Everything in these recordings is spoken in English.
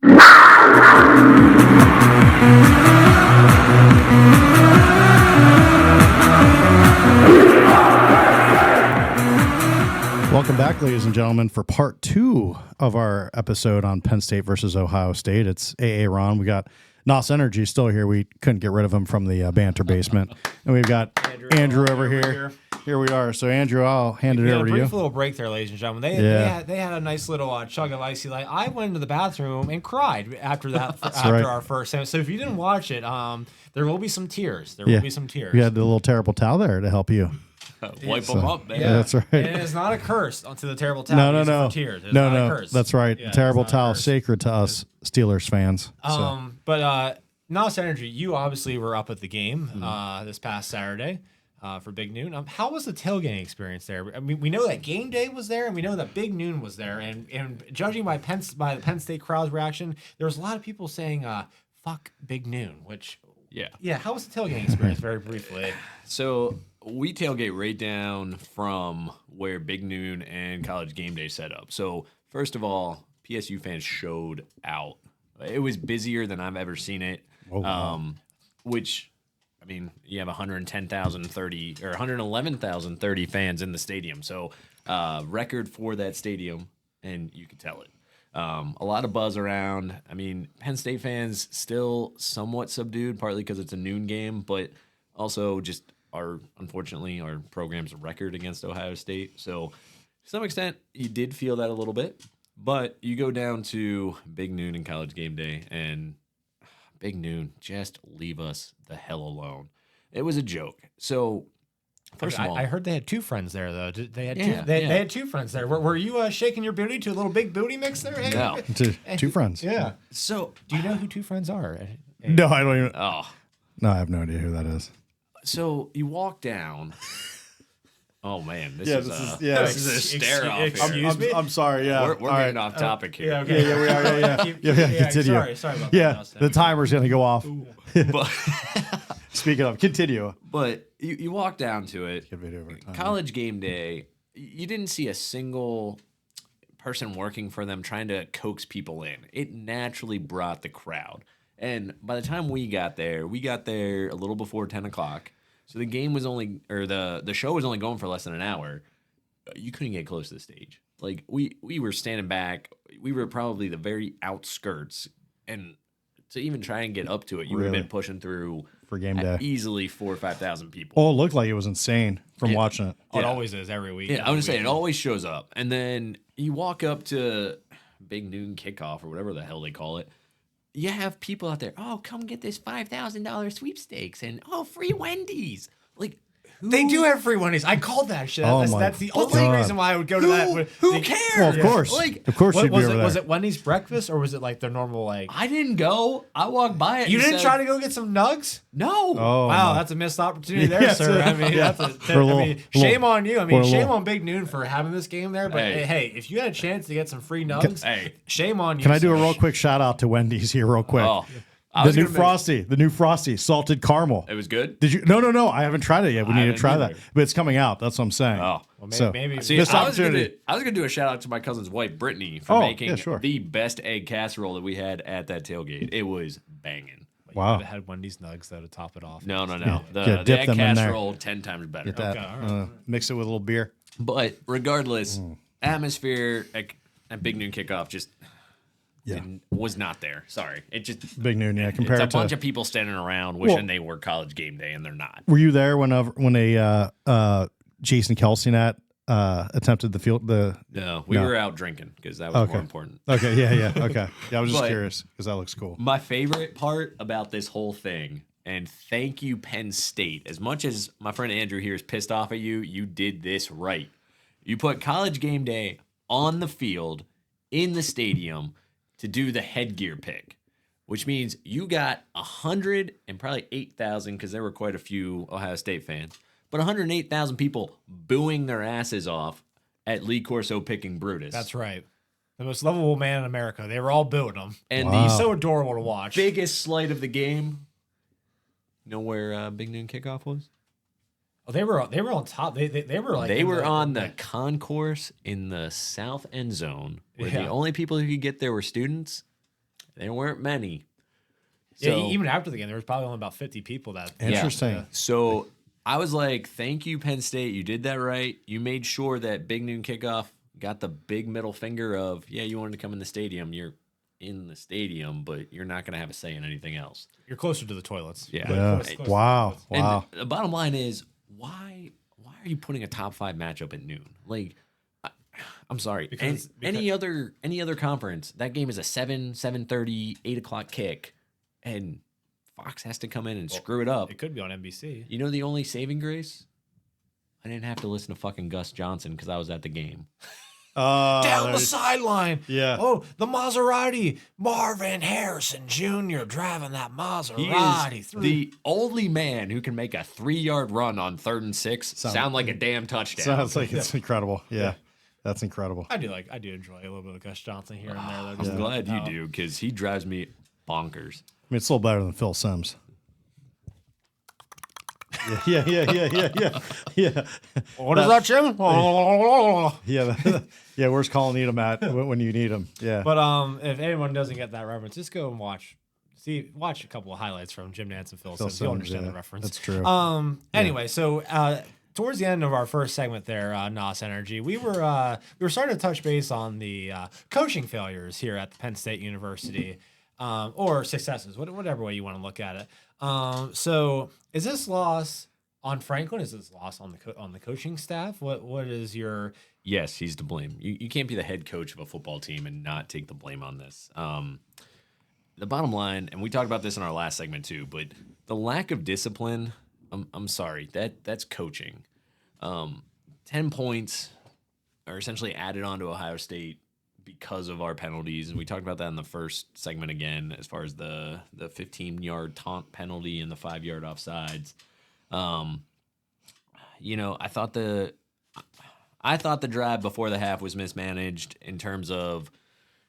Welcome back, ladies and gentlemen, for part 2 of our episode on Penn State versus Ohio State. It's AA Ron. We got NOS Energy still here. We couldn't get rid of him from the banter basement. And we've got Andrew over here. Here we are. So, Andrew, I'll hand it over to you. Brief little break there, ladies and gentlemen. They had a nice little chug of icy light. I went into the bathroom and cried after that. Our first time. So if you didn't watch it, there will be some tears. There will be some tears. We had the little terrible towel there to help you. Wipe them up, man. Yeah, that's right. And it's not a curse onto the terrible towel. No. Tears. No. That's right. Yeah, terrible towel, sacred to us Steelers fans. But NOS Energy, you obviously were up at the game this past Saturday for Big Noon. How was the tailgating experience there? I mean, we know that game day was there, and we know that Big Noon was there. And judging by the Penn State crowd's reaction, there was a lot of people saying, "Fuck Big Noon," which how was the tailgating experience? Very briefly. So we tailgate right down from where Big Noon and College Game Day set up. So first of all, PSU fans showed out. It was busier than I've ever seen it. Oh, wow. Which, I mean, you have 111,030 fans in the stadium. So record for that stadium, and you could tell it. A lot of buzz around. I mean, Penn State fans still somewhat subdued, partly because it's a noon game, but also just unfortunately, our program's record against Ohio State. So to some extent, you did feel that a little bit. But you go down to Big Noon and College Game Day, and Big Noon, just leave us the hell alone. It was a joke. So, first of all, I heard they had 2 friends there, though. They had 2 friends there. Were you shaking your booty to a little big booty mix there? Hey? No. Two friends. Yeah. So, do you know who 2 friends are? No, I don't even. Oh. No, I have no idea who that is. So, you walk down. Oh, man. This is a stare off Excuse me? I'm sorry, yeah. We're getting off topic here. Yeah, okay. Yeah, we are. Yeah. Continue. Sorry about that. Yeah, the timer's going to go off. But, speaking of, continue. But you walk down to it. Over College Game Day, you didn't see a single person working for them trying to coax people in. It naturally brought the crowd. And by the time we got there a little before 10 o'clock. So the game was only, or the show was only going for less than an hour. You couldn't get close to the stage. Like, we were standing back. We were probably the very outskirts. And to even try and get up to it, you would have been pushing through for game day easily 4,000 or 5,000 people. Oh, it looked like it was insane from watching it. Oh, it always is every week. Yeah, I was saying it always shows up. And then you walk up to Big Noon Kickoff or whatever the hell they call it. You have people out there, oh, come get this $5,000 sweepstakes and, free Wendy's. Like, they do have free Wendy's. I called that shit. That's the only reason why I would go to that. Who cares? Well, of course. Of course you'd be over there. Was it Wendy's breakfast or was it like their normal, like... I didn't go. I walked by it. You didn't try to go get some nugs? No. Oh, wow, that's a missed opportunity there, sir. I mean, shame on you. I mean, shame on Big Noon for having this game there. But hey, if you had a chance to get some free nugs, shame on you. Can I do a real quick shout out to Wendy's here real quick? Oh. The new Frosty, salted caramel. It was good? Did you? No. I haven't tried it yet. We need to try that. But it's coming out. That's what I'm saying. Oh. Well, maybe. See, I was going to do a shout out to my cousin's wife, Brittany, for making the best egg casserole that we had at that tailgate. It was banging. Wow. You had Wendy's nugs, though, to top it off. No. The egg casserole, 10 times better. Get that. Right. Mix it with a little beer. But regardless, atmosphere at Big Noon Kickoff just... was not there. Sorry. It just Big Noon, compared it's a bunch of people standing around wishing they were College Game Day and they're not. Were you there when Jason Kelsey attempted the field? No, we were out drinking because that was more important. Okay, yeah. Okay. Yeah, I was just curious because that looks cool. My favorite part about this whole thing, and thank you, Penn State, as much as my friend Andrew here is pissed off at you, you did this right. You put College Game Day on the field in the stadium to do the headgear pick, which means you got 100 and probably 8,000 because there were quite a few Ohio State fans, but 108,000 people booing their asses off at Lee Corso picking Brutus. That's right. The most lovable man in America. They were all booing him. And he's so adorable to watch. Biggest slight of the game. You know where Big Noon Kickoff was? Oh, they were on top. They were like they were on the concourse in the south end zone, where the only people who could get there were students. There weren't many. Yeah, So, even after the game, there was probably only about 50 people that. Interesting. So I was like, thank you, Penn State. You did that right. You made sure that big noon kickoff got the big middle finger of, yeah, you wanted to come in the stadium. You're in the stadium, but you're not going to have a say in anything else. You're closer to the toilets. Yeah. Yeah. Close to the Wow. toilets. Wow. And the bottom line is, why are you putting a top 5 matchup at noon? Like, I'm sorry. Because- any other conference, that game is a 7:30, 8 o'clock kick, and Fox has to come in and screw it up. It could be on NBC. You know the only saving grace? I didn't have to listen to fucking Gus Johnson because I was at the game. Down the sideline. Yeah. Oh, the Maserati. Marvin Harrison Jr. driving that He Maserati is through. the only man who can make a 3-yard run on 3rd and 6 sound like a damn touchdown. Sounds like it's incredible. Yeah. That's incredible. I do enjoy a little bit of Gus Johnson here and there. I'm glad you do because he drives me bonkers. I mean, it's a little better than Phil Simms. Yeah. What is that, Jim? Yeah. Where's Colin Needham at when you need him? Yeah. But if anyone doesn't get that reference, just go and watch a couple of highlights from Jim Nance and Phil Simms. You'll Simms, understand yeah. the reference. That's true. Anyway, so towards the end of our first segment there, NOS Energy, we were starting to touch base on the coaching failures here at the Penn State University, or successes, whatever way you want to look at it. So is this loss on Franklin? Is this loss on the coaching staff? What is your? Yes, he's to blame. You can't be the head coach of a football team and not take the blame on this. The bottom line, and we talked about this in our last segment too, but the lack of discipline, I'm sorry, that's coaching. 10 points are essentially added on to Ohio State because of our penalties, and we talked about that in the first segment again, as far as the 15-yard taunt penalty and the 5-yard offsides. I thought the drive before the half was mismanaged in terms of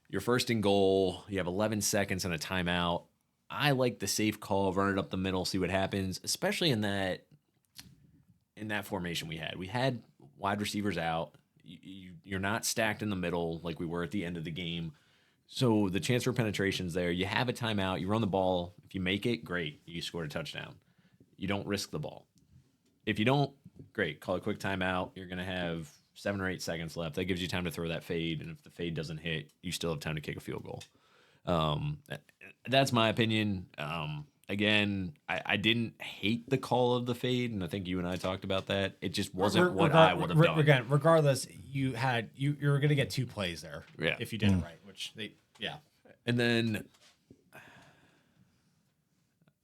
your first and goal, you have 11 seconds and a timeout. I like the safe call, run it up the middle, see what happens, especially in that formation we had. We had wide receivers out. You're not stacked in the middle like we were at the end of the game. So the chance for penetration's there. You have a timeout. You run the ball. If you make it, great. You scored a touchdown. You don't risk the ball. If you don't, great. Call a quick timeout. You're going to have 7 or 8 seconds left. That gives you time to throw that fade. And if the fade doesn't hit, you still have time to kick a field goal. That's my opinion. Again, I didn't hate the call of the fade, and I think you and I talked about that. It just wasn't what I would have done. Again, regardless, you were going to get 2 plays there if you did it right, which And then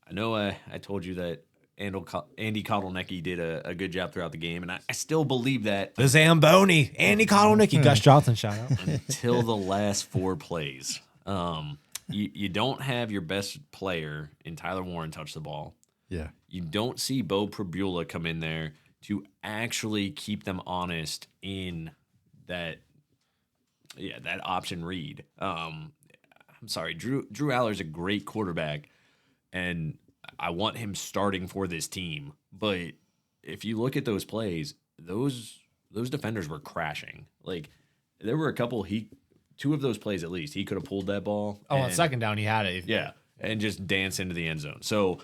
I know I told you that Andy Kotelnicki did a good job throughout the game, and I still believe that the Zamboni, Andy Kotelnicki, Gus Johnson, shout out. until the last 4 plays. You don't have your best player in Tyler Warren touch the ball. Yeah. You don't see Bo Prabula come in there to actually keep them honest in that option read. I'm sorry, Drew Aller's a great quarterback, and I want him starting for this team. But if you look at those plays, those defenders were crashing. Like, there were a couple 2 of those plays at least, he could have pulled that ball. On second down, he had it. And just dance into the end zone. So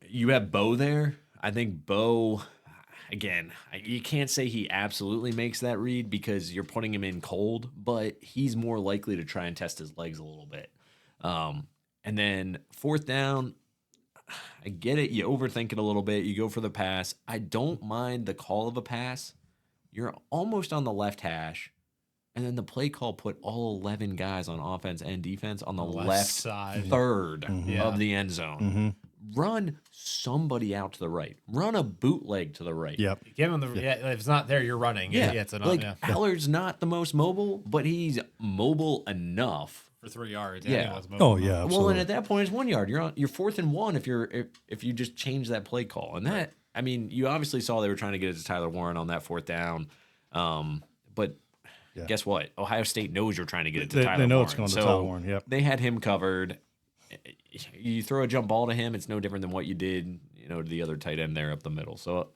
you have Bo there. I think Bo, again, you can't say he absolutely makes that read because you're putting him in cold, but he's more likely to try and test his legs a little bit. And then 4th down, I get it. You overthink it a little bit. You go for the pass. I don't mind the call of a pass. You're almost on the left hash. And then the play call put all 11 guys on offense and defense on the left side. third of the end zone. Run somebody out to the right. Run a bootleg to the right. Yep. Give him if it's not there, you're running. It's Allard's not the most mobile, but he's mobile enough for 3 yards. Yeah. Oh yeah. Absolutely. Well, and at that point, it's 1 yard. You're 4th and 1 if you just change that play call. And that, I mean, you obviously saw they were trying to get it to Tyler Warren on that 4th down. But guess what? Ohio State knows you're trying to get it to Tyler Warren. They know it's going to Tyler Warren. Yep. They had him covered. You throw a jump ball to him, it's no different than what you did, to the other tight end there up the middle. So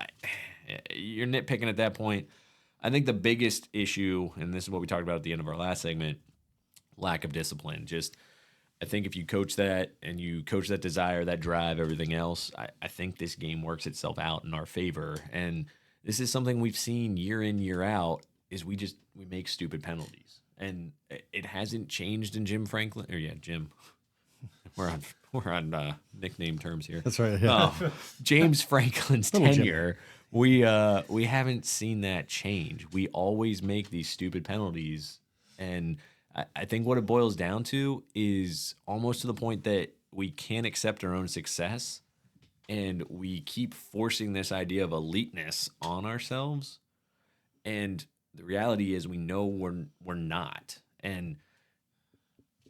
you're nitpicking at that point. I think the biggest issue, and this is what we talked about at the end of our last segment, lack of discipline. Just I think if you coach that and you coach that desire, that drive, everything else, I think this game works itself out in our favor. And this is something we've seen year in, year out, is we make stupid penalties. And it hasn't changed in Jim Franklin. Or yeah, Jim. We're on nickname terms here. That's right. Yeah. James Franklin's Little Jim. tenure, we haven't seen that change. We always make these stupid penalties, and I think what it boils down to is almost to the point that we can't accept our own success, and we keep forcing this idea of eliteness on ourselves. And the reality is, we know we're not, and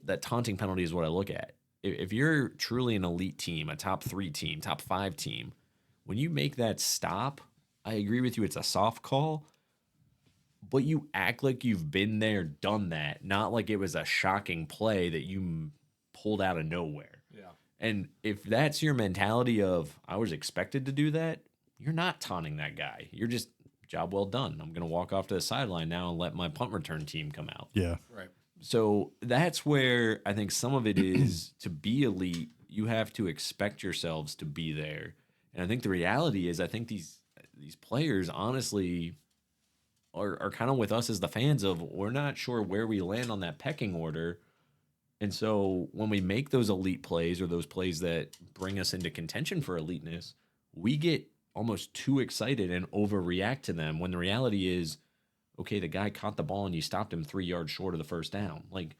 that taunting penalty is what I look at. If you're truly an elite team, a top 3 team, top 5 team, when you make that stop, I agree with you, it's a soft call, but you act like you've been there, done that, not like it was a shocking play that you pulled out of nowhere. Yeah. And if that's your mentality of, I was expected to do that, you're not taunting that guy. You're just, job well done. I'm going to walk off to the sideline now and let my punt return team come out. Yeah. Right. So that's where I think some of it is to be elite, you have to expect yourselves to be there. And I think the reality is, I think these players honestly are kind of with us as the fans of, we're not sure where we land on that pecking order. And so when we make those elite plays, or those plays that bring us into contention for eliteness, we get almost too excited and overreact to them, when the reality is, okay, the guy caught the ball and you stopped him 3 yards short of the first down. Like,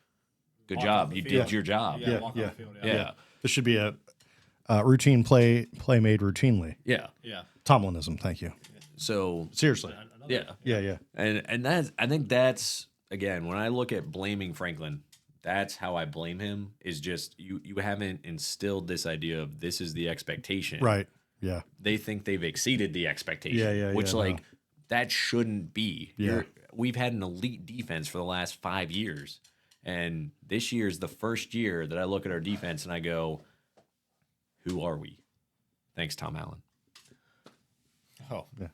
good Walk job. off the You field. did your job. Yeah, Walk yeah, on the field. Yeah. This should be a routine play made routinely. Yeah. Yeah. Tomlinism. Thank you. So, Seriously. yeah. Yeah. And that's, I think that's, again, when I look at blaming Franklin, that's how I blame him, is just you haven't instilled this idea of, this is the expectation. Right. Yeah. They think they've exceeded the expectation. Yeah, which, no. like, that shouldn't be. Yeah. We've had an elite defense for the last 5 years. And this year is the first year that I look at our defense and I go, who are we? Thanks, Tom Allen. Oh. Yeah.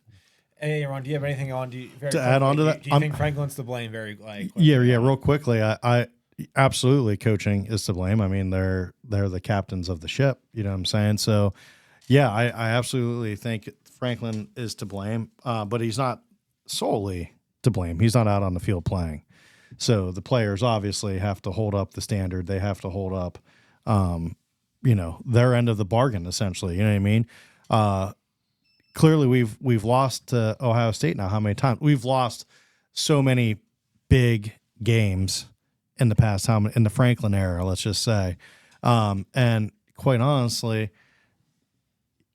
Hey, Ron, do you have anything on To add on to that? Do you think Franklin's to blame? Very like. Yeah. Real quickly, I absolutely, coaching is to blame. I mean, they're the captains of the ship. You know what I'm saying? So, yeah, I absolutely think Franklin is to blame, but he's not solely to blame. He's not out on the field playing. So the players obviously have to hold up the standard. They have to hold up, their end of the bargain, essentially. You know what I mean? Clearly, we've lost to Ohio State now. How many times? We've lost so many big games in the past. In the Franklin era, let's just say, and quite honestly,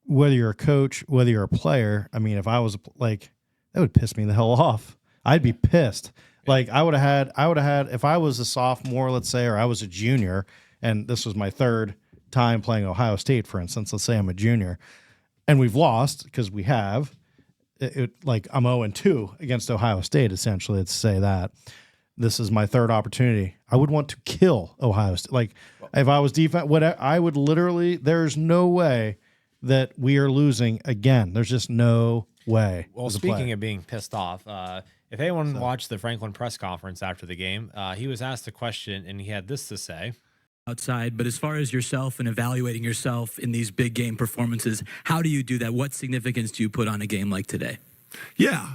whether you're a coach, whether you're a player, I mean, if I was like, that would piss me the hell off. I'd be pissed. Like I would have had, if I was a sophomore, let's say, or I was a junior, and this was my 3rd time playing Ohio State, for instance, let's say I'm a junior, and we've lost, because we have, like I'm 0-2 against Ohio State, essentially, let's say that. This is my 3rd opportunity. I would want to kill Ohio State. Like if I was defense, I would literally, there's no way that we are losing again. There's just no way. Well, speaking of being pissed off, if anyone watched the Franklin press conference after the game, he was asked a question and he had this to say. Outside, but as far as yourself and evaluating yourself in these big game performances, how do you do that? What significance do you put on a game like today? Yeah,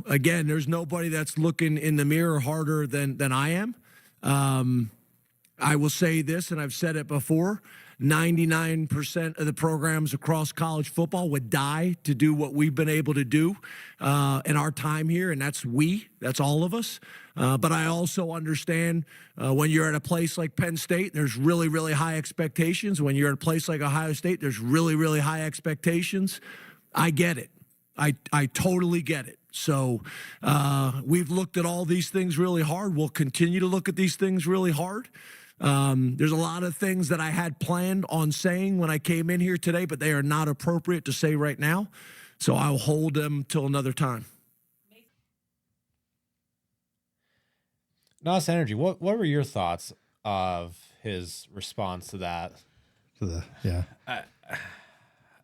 again, there's nobody that's looking in the mirror harder than I am. I will say this, and I've said it before, 99% of the programs across college football would die to do what we've been able to do in our time here, and that's all of us. But I also understand when you're at a place like Penn State, there's really, really high expectations. When you're at a place like Ohio State, there's really, really high expectations. I get it. I totally get it. So we've looked at all these things really hard. We'll continue to look at these things really hard. There's a lot of things that I had planned on saying when I came in here today, but they are not appropriate to say right now. So I'll hold them till another time. Nos Energy, what were your thoughts of his response to that?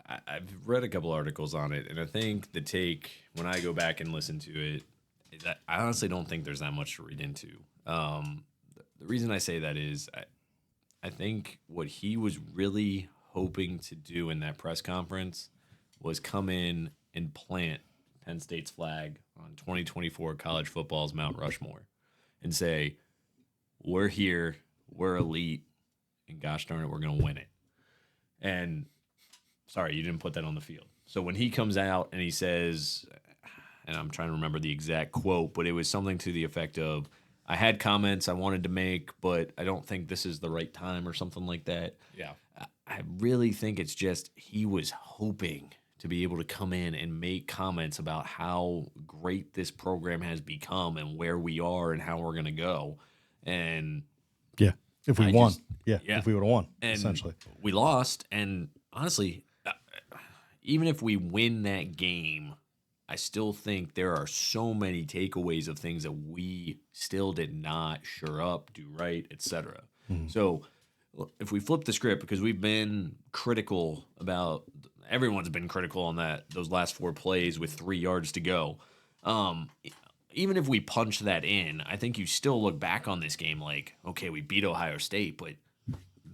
I've read a couple articles on it, and I think the take, when I go back and listen to it, is that I honestly don't think there's that much to read into. The reason I say that is I think what he was really hoping to do in that press conference was come in and plant Penn State's flag on 2024 college football's Mount Rushmore and say, we're here, we're elite, and gosh darn it, we're going to win it. And sorry, you didn't put that on the field. So when he comes out and he says, and I'm trying to remember the exact quote, but it was something to the effect of, I had comments I wanted to make, but I don't think this is the right time or something like that. Yeah. I really think it's just he was hoping to be able to come in and make comments about how great this program has become and where we are and how we're going to go. And Yeah. If we I won. just- yeah. yeah. If we would have won, and essentially. we lost. And honestly, even if we win that game, I still think there are so many takeaways of things that we still did not sure up, do right, etc. So if we flip the script, because we've been critical about, everyone's been critical on those last 4 plays with 3 yards to go. Even if we punch that in, I think you still look back on this game like, okay, we beat Ohio State, but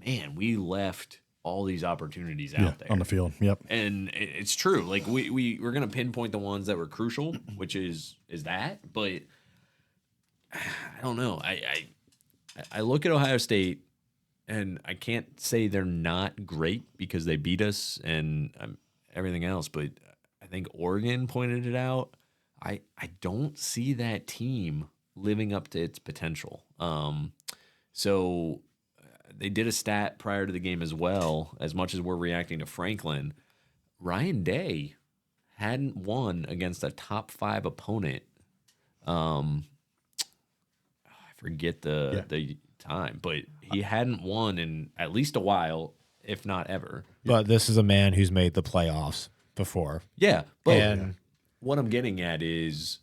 man, we left all these opportunities out there on the field. Yep. and it's true. Like we're gonna pinpoint the ones that were crucial, which is that. But I don't know. I look at Ohio State, and I can't say they're not great because they beat us and everything else. But I think Oregon pointed it out. I don't see that team living up to its potential. So. They did a stat prior to the game as well, as much as we're reacting to Franklin. Ryan Day hadn't won against a top 5 opponent. I forget the time, but he hadn't won in at least a while, if not ever. But this is a man who's made the playoffs before. Yeah, but And what I'm getting at is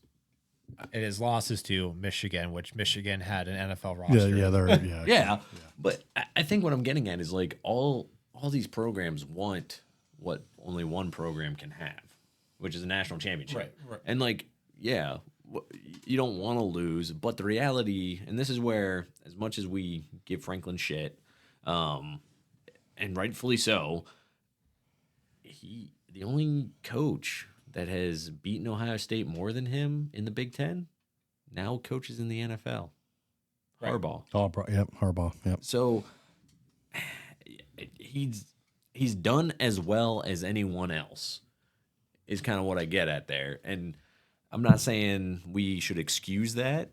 it is losses to Michigan, which Michigan had an NFL roster. Yeah. They're, yeah. yeah. But I think what I'm getting at is like all these programs want what only one program can have, which is a national championship. Right. And like, yeah, you don't want to lose, but the reality, and this is where, as much as we give Franklin shit, and rightfully so, the only coach that has beaten Ohio State more than him in the Big Ten now coaches in the NFL. Right. Harbaugh. Harbaugh. Yep. So he's done as well as anyone else is kind of what I get at there. And I'm not saying we should excuse that,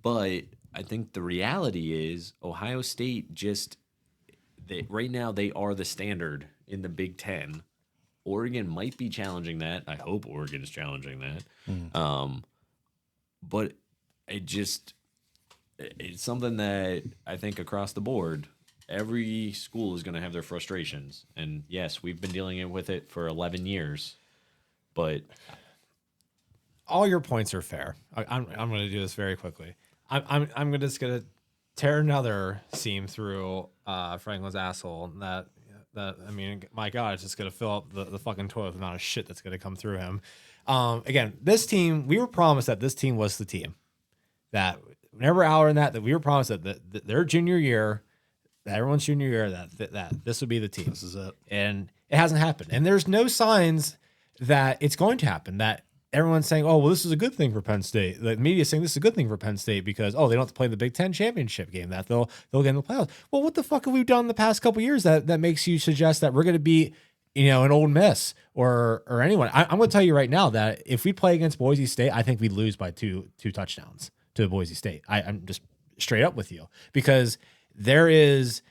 but I think the reality is Ohio State right now they are the standard in the Big Ten. Oregon might be challenging that. I hope Oregon is challenging that. But it's something that I think across the board, every school is going to have their frustrations. And yes, we've been dealing with it for 11 years. But all your points are fair. I'm going to do this very quickly. I'm just going to tear another seam through Franklin's asshole that I mean, my God, it's just going to fill up the fucking toilet with the amount of shit that's going to come through him. Again, this team, we were promised that this team was the team. That whenever Aller and that we were promised that their junior year, that everyone's junior year, that this would be the team. This is it. And it hasn't happened. And there's no signs that it's going to happen, that everyone's saying, oh, well, this is a good thing for Penn State. The media's saying this is a good thing for Penn State because, they don't have to play the Big Ten championship game, that they'll get in the playoffs. Well, what the fuck have we done in the past couple of years that makes you suggest that we're going to beat, an Ole Miss or anyone? I'm going to tell you right now that if we play against Boise State, I think we'd lose by two touchdowns to Boise State. I'm just straight up with you, because there is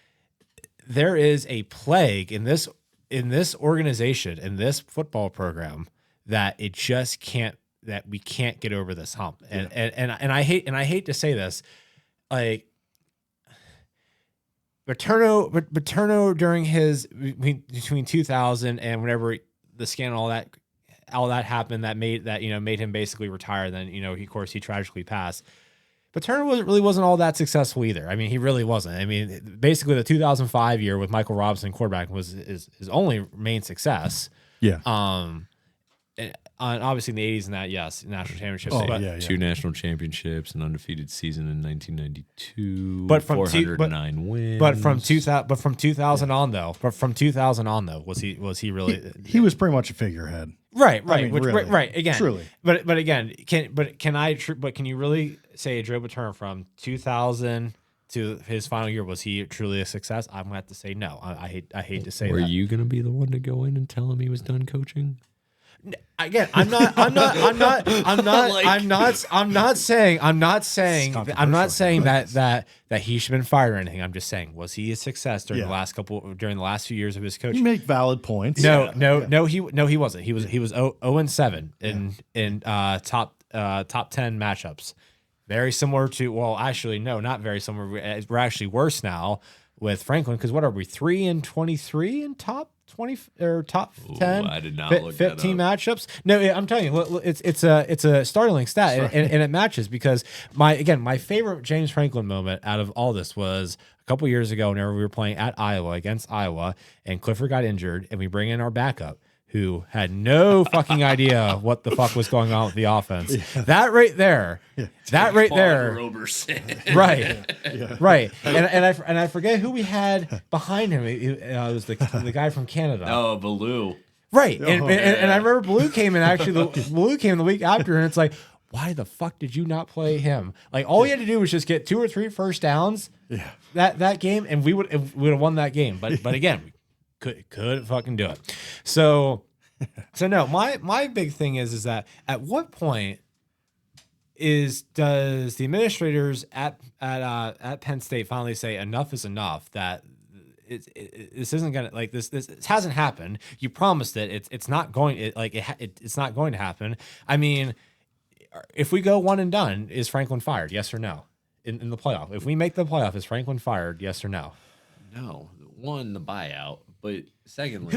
a plague in this organization, in this football program, that it just can't, that we can't get over this hump. And I hate to say this, like Paterno during his between 2000 and whenever the scandal, all that happened, that made him basically retire. Then of course he tragically passed. Paterno really wasn't all that successful either. I mean, he really wasn't. I mean, basically the 2005 year with Michael Robinson quarterback was his only main success. Yeah. obviously in the 80s and that, yes, national championships. Oh, but, yeah. 2 national championships, an undefeated season in 1992. But from 409 wins. But from 2000 on though, was he really? He was pretty much a figurehead. Right. mean, really, right. Again, truly. But again, can you really say Joe Paterno from 2000 to his final year, was he truly a success? I'm gonna have to say no. I hate to say Were that. you going to be the one to go in and tell him he was done coaching? Again, I'm not saying that he should have been fired or anything. I'm just saying, was he a success during the last few years of his coaching? You make valid points. No, he wasn't. He was 0-7 in top 10 matchups. Very similar to, well, actually, no, not very similar. We're actually worse now with Franklin, because what are we, 3-23 in top 20 or top 10? I did not look that 15 up. matchups. No, I'm telling you, it's a startling stat, and it matches, because my favorite James Franklin moment out of all this was a couple years ago whenever we were playing at Iowa against Iowa, and Clifford got injured, and we bring in our backup, who had no fucking idea what the fuck was going on with the offense. Yeah. That right there, Roberson. right, right. And I forget who we had behind him. It was the guy from Canada. Oh, Baloo. Right, and I remember Blue came in. Actually, Blue came the week after, and it's like, why the fuck did you not play him? Like, all you had to do was just get 2 or 3 first downs. Yeah. That game, and we would have won that game. But again, we couldn't fucking do it. So no. My big thing is that at what point does the administrators at Penn State finally say enough is enough, that this isn't gonna, like, this hasn't happened. You promised it. It's not going. It's not going to happen. I mean, if we go one and done, is Franklin fired? Yes or no? In the playoff, if we make the playoff, is Franklin fired? Yes or no? No. One, the buyout. But secondly,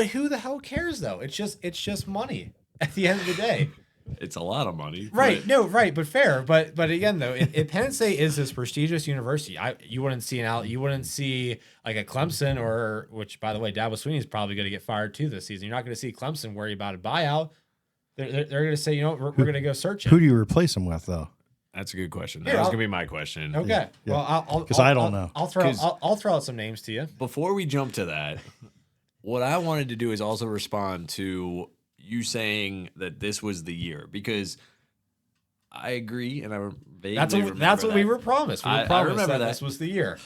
who the hell cares though? It's just money at the end of the day. it's a lot of money. Right. But No, right, but fair. But again though, if Penn State is this prestigious university, you wouldn't see like a Clemson, or, which by the way, Dabo Swinney is probably going to get fired too this season. You're not going to see Clemson worry about a buyout. They're going to say, we're going to go search it. Who do you replace him with, though? that's a good question. Here, That was going to be my question. Okay. Yeah. Well, Because I don't know. I'll throw out some names to you. Before we jump to that, what I wanted to do is also respond to you saying that this was the year, because I agree, and I vaguely remember That's what that. we were promised. We were I promised remember that. this was the year.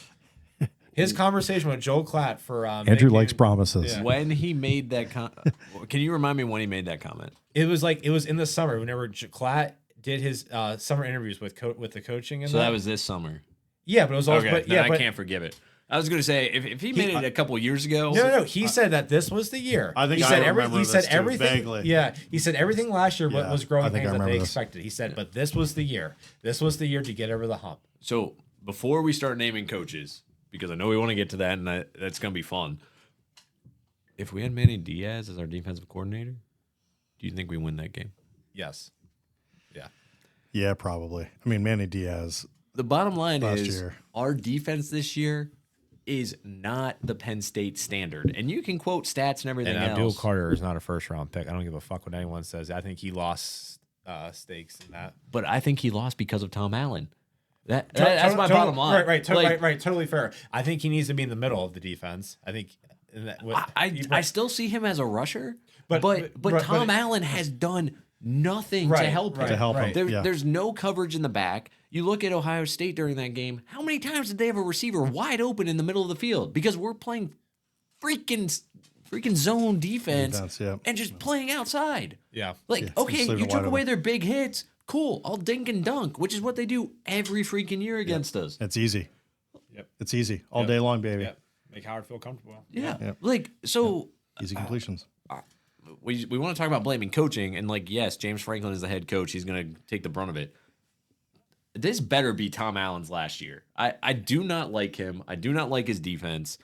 His conversation with Joel Klatt for Andrew likes promises. Yeah. When he made that can you remind me when he made that comment? It was in the summer whenever Klatt did his summer interviews with the coaching, and So that was this summer. Yeah, but it was also, Okay, but yeah, I but can't forgive it. I was going to say, if he made it a couple years ago. no. He said that this was the year. I think he I said remember he this said too, everything. vaguely. Yeah, he said everything last year Yeah, was growing I think pains I that they remember this. expected. He said, but this was the year. This was the year to get over the hump. So before we start naming coaches, because I know we want to get to that, and that's going to be fun. If we had Manny Diaz as our defensive coordinator, do you think we win that game? Yes. Yeah. Yeah, probably. I mean, Manny Diaz. The bottom line Last is year. our defense this year is not the Penn State standard. And you can quote stats and everything And else. Abdul Carter is not a first round pick. I don't give a fuck what anyone says. I think he lost stakes in that. But I think he lost because of Tom Allen. That's my bottom line. Right. Totally fair. I think he needs to be in the middle of the defense. I think. I still see him as a rusher, but but- Tom Allen has done nothing to Right, help right, him. To help him, There- yeah. There's no coverage in the back. You look at Ohio State during that game. How many times did they have a receiver wide open in the middle of the field? Because we're playing freaking zone defense, yeah. and just playing outside. Yeah. Like, Yeah, okay, just leave you it took wide away open. their big hits. Cool. I'll dink and dunk, which is what they do every freaking year against us. It's easy. Yep. It's easy. All day long, baby. Yeah. Make Howard feel comfortable. Yeah. Yep. Like, so Easy completions. we want to talk about blaming coaching, and like, yes, James Franklin is the head coach. He's going to take the brunt of it. This better be Tom Allen's last year. I do not like him. I do not like his defense.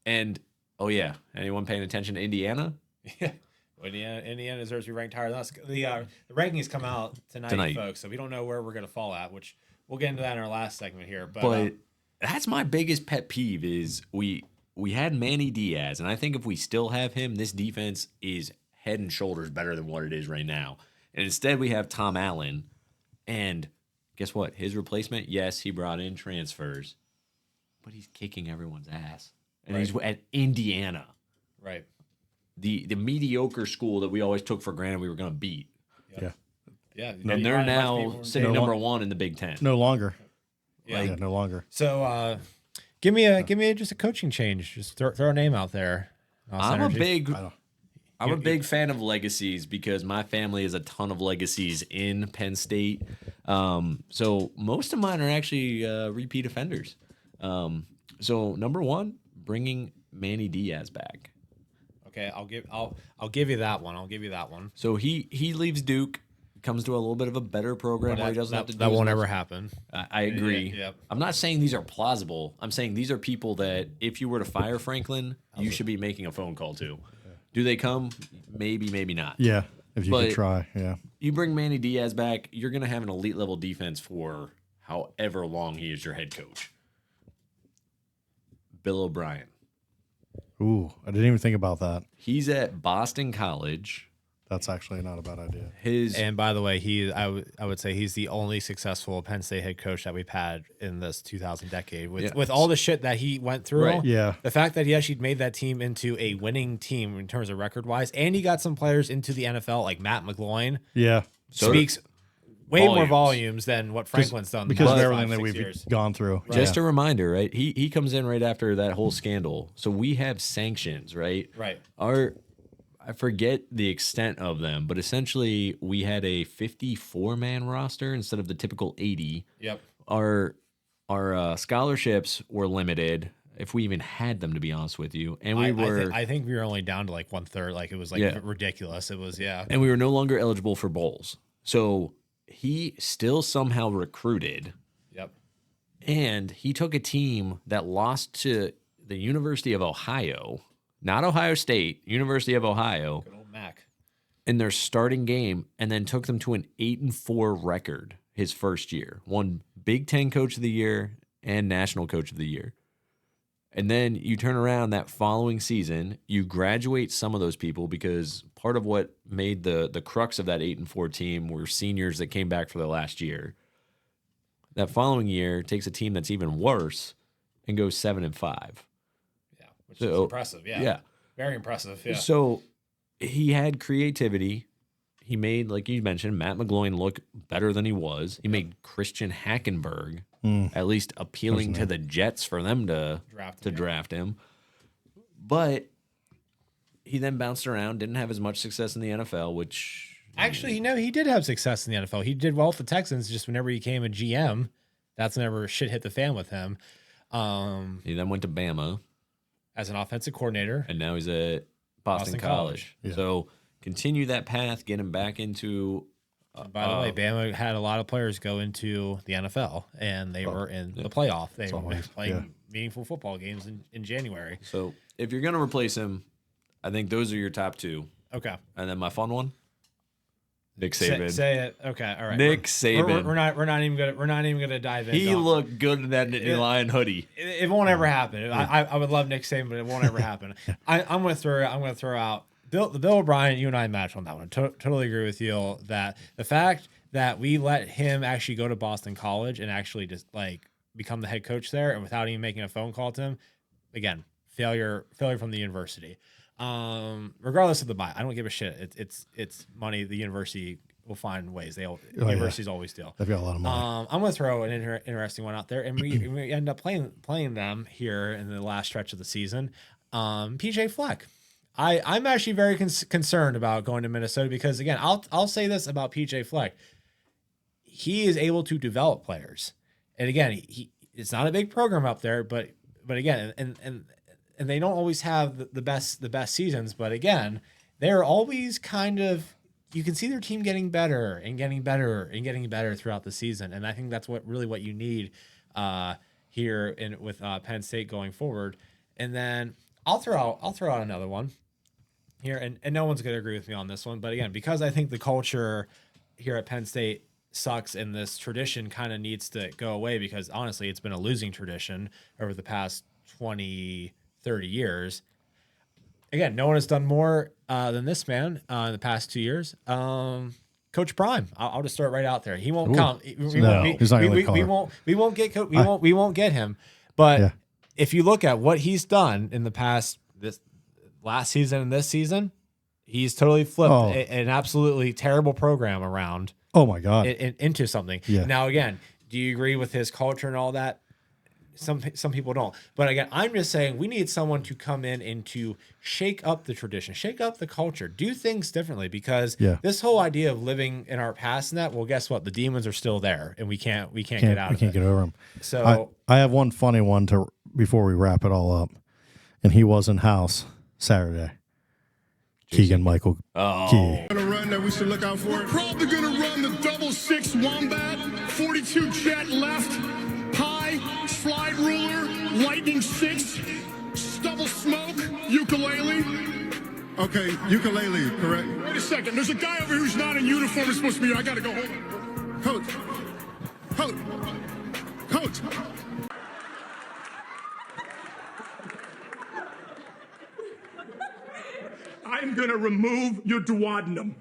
And, oh yeah, anyone paying attention to Indiana? Yeah. Well, Indiana deserves to be ranked higher than us. The rankings come out tonight, folks, so we don't know where we're going to fall at, which we'll get into that in our last segment here. But that's my biggest pet peeve is we had Manny Diaz, and I think if we still have him, this defense is head and shoulders better than what it is right now. And instead, we have Tom Allen. And guess what? His replacement, yes, he brought in transfers, but he's kicking everyone's ass. And he's at Indiana, Right. the mediocre school that we always took for granted we were going to beat. Yeah. Yeah. And they're now sitting No number one in the Big Ten. No longer. Yeah. Yeah, no longer. So give me just a coaching change. Just throw a name out there. I'm a big I don't- I'm a big fan of legacies because my family has a ton of legacies in Penn State. So most of mine are actually repeat offenders. So number one, bringing Manny Diaz back. Okay, I'll give you that one. I'll give you that one. So he leaves Duke, comes to a little bit of a better program where he doesn't have to do that as won't much. ever happen. I agree. Yep. I'm not saying these are plausible. I'm saying these are people that if you were to fire Franklin, you should be making a phone call to. Do they come? Maybe, maybe not. Yeah, if you But- could try. Yeah. You bring Manny Diaz back, you're going to have an elite level defense for however long he is your head coach. Bill O'Brien. Ooh, I didn't even think about that. He's at Boston College. That's actually not a bad idea. And by the way, I would say he's the only successful Penn State head coach that we've had in this 2000 decade. With all the shit that he went through, Right. Yeah. the fact that he actually made that team into a winning team in terms of record wise, and he got some players into the NFL like Matt McGloin, Yeah. speaks way more volumes. volumes than what Franklin's done Because of the last everything 5, that 6 we've years. gone through. Just Yeah. a reminder, right? He comes in right after that whole scandal. So we have sanctions, right? Right. I forget the extent of them, but essentially we had a 54-man roster instead of the typical 80. Yep. Our scholarships were limited, if we even had them, to be honest with you, and I think we were only down to like 1/3. Like it was like ridiculous. It was and we were no longer eligible for bowls. So he still somehow recruited, Yep. and he took a team that lost to the University of Ohio, not Ohio State, University of Ohio, Good old Mac. in their starting game, and then took them to an 8-4 record his first year. Won Big Ten Coach of the Year and National Coach of the Year. And then you turn around that following season, you graduate some of those people because part of what made the crux of that 8-4 team were seniors that came back for the last year. That following year takes a team that's even worse and goes 7-5. Yeah. Which is impressive. Yeah. Yeah. Very impressive. Yeah. So he had creativity. He made, like you mentioned, Matt McGloin look better than he was. He made Christian Hackenberg at least appealing to the Jets for them to draft him. But he then bounced around, didn't have as much success in the NFL, which Actually, he did have success in the NFL. He did well with the Texans. Just whenever he became a GM, that's whenever shit hit the fan with him. he then went to Bama, As an offensive coordinator, and now he's at Boston College. Yeah. So continue that path, get him back into by the way, Bama had a lot of players go into the NFL, and they were in the playoff. They were always- playing meaningful football games in January. So if you're going to replace him, I think those are your top two. Okay. And then my fun one, Nick Say, Saban. say it. Okay. All right. Nick Saban. We're not even gonna dive in. He looked good in that Nittany Lion hoodie. It won't ever happen. I would love Nick Saban, but it won't ever happen. I'm gonna throw out Bill O'Brien. You and I match on that one. Totally agree with you that the fact that we let him actually go to Boston College and actually just like become the head coach there, and without even making a phone call to him, again, failure from the university. Regardless of the buy, I don't give a shit. It's money. The university will find ways. Universities always do. They've got a lot of money. I'm going to throw an interesting one out there, and we end up playing them here in the last stretch of the season. PJ Fleck. I'm actually very concerned about going to Minnesota because, again, I'll say this about PJ Fleck. He is able to develop players. And, again, it's not a big program up there, but again, and they don't always have the best seasons, but, again, they're always kind of, you can see their team getting better and getting better and getting better throughout the season. And I think that's what you need here with Penn State going forward. And then I'll throw out another one here, and no one's going to agree with me on this one. But again, because I think the culture here at Penn State sucks and this tradition kind of needs to go away because honestly, it's been a losing tradition over the past 20, 30 years. again, no one has done more than this man in the past 2 years. Coach Prime, I'll just throw it right out there. He won't come. He's not gonna call we won't get him. But Yeah. if you look at what he's done in the past, this last season and this season, he's totally flipped an absolutely terrible program around. Oh my God. Into something. Yeah. Now again, do you agree with his culture and all that? Some people don't. But again, I'm just saying we need someone to come in and to shake up the tradition, shake up the culture, do things differently, because this whole idea of living in our past and that, well, guess what? The demons are still there and we can't get out of it. We can't get over them. So I have one funny one before we wrap it all up. And he was in house Saturday. Keegan Michael Key. Gonna run that we should look out for. Probably gonna run the 6 Wombat, 42 jet left, high, slide ruler, lightning 6, stubble smoke, ukulele. Okay, ukulele, correct? Wait a second, there's a guy over here who's not in uniform. It's supposed to be here. I gotta go home. Coach. I'm gonna remove your duodenum.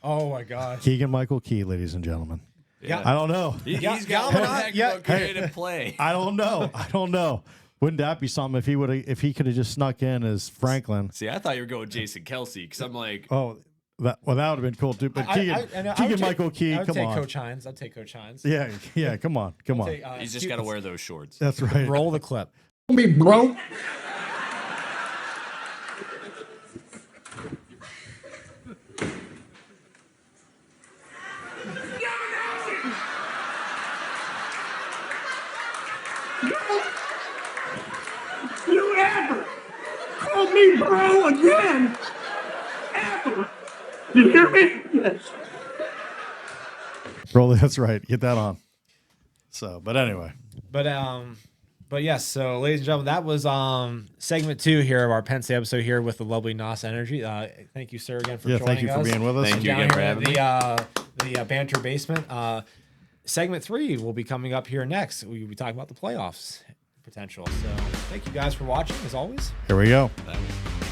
oh my God. Keegan Michael Key, ladies and gentlemen. Yeah. I don't know. He's got one creative play. I don't know. Wouldn't that be something if he could have just snuck in as Franklin? See, I thought you were going Jason Kelsey because I'm like, That would have been cool too. But Keegan Michael Key, I would come take on. Coach Hines. I'd take Coach Hines. Yeah, come on. he's just got to wear those shorts. That's right. Roll the clip. Me, bro. You ever call me bro again? Ever? You hear me? Yes. Roll. That's right. Get that on. So, but anyway. But yes, so ladies and gentlemen, that was segment 2 here of our Penn State episode here with the lovely NOS Energy. Thank you, sir, again for joining us. Thank you for being with us. Thank you Down again for here having in the banter basement. Segment 3 will be coming up here next. We'll be talking about the playoffs potential. So thank you guys for watching, as always. Here we go. That was